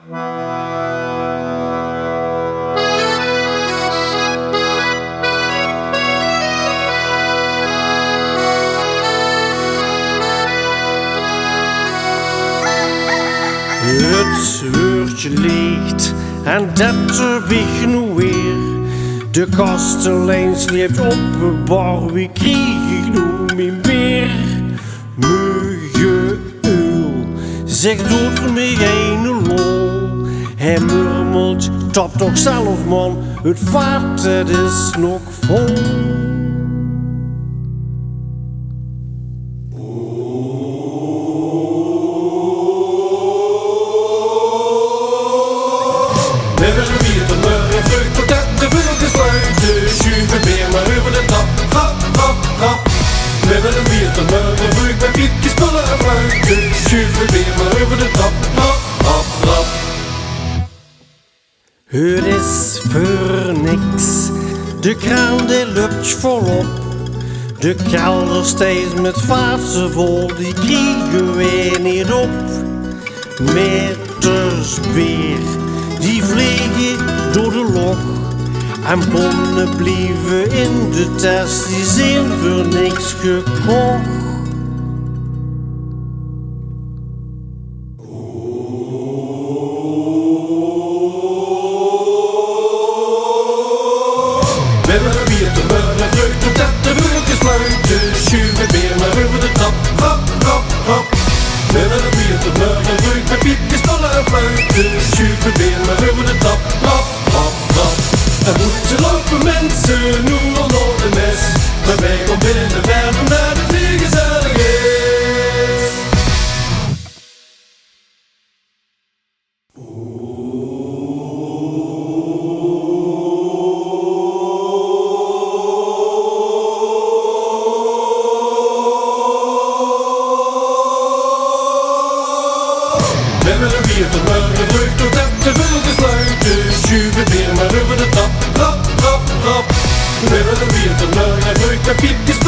Het uurtje ligt en dat heb ik nu weer. De kastelein sleept op een bar, wie krijg ik nu mijn beer? Mooie uil, zegt doet me geen lol. Hij murmelt, top toch zelf man, het vat het is nog vol. We willen bier tot morgen vroeg, totdat de vogels fluiten. Schuiven weer maar over de trap, trap, trap, trap. We willen bier tot morgen vroeg, met piepjes, spullen en fluiten. Schuiven weer maar over de trap, trap, trap, trap. Het is voor niks, de kraan die loopt volop. De kelder steeds met vaatsen vol, die kriegen we niet op. Meters bier, die vliegen door de log. En bonnen blijven in de test, die zijn voor niks gekocht. We willen bier tot morgen vroeg, totdat de vogels fluiten. Schuiven weer maar over de trap, trap, trap, trap. We willen bier tot morgen vroeg, met piepjes, spullen en fluiten. Schuiven weer maar over de trap, trap, trap, trap. Er moeten lopen mensen, nu al door de mes. Maar wij gaan binnen ver omdat het weer gezellig is. We willen bier tot morgen vroeg, totdat de vogels fluiten. Schuiven weer maar over de trap, trap, trap, trap. We willen bier tot morgen vroeg, met piepjes,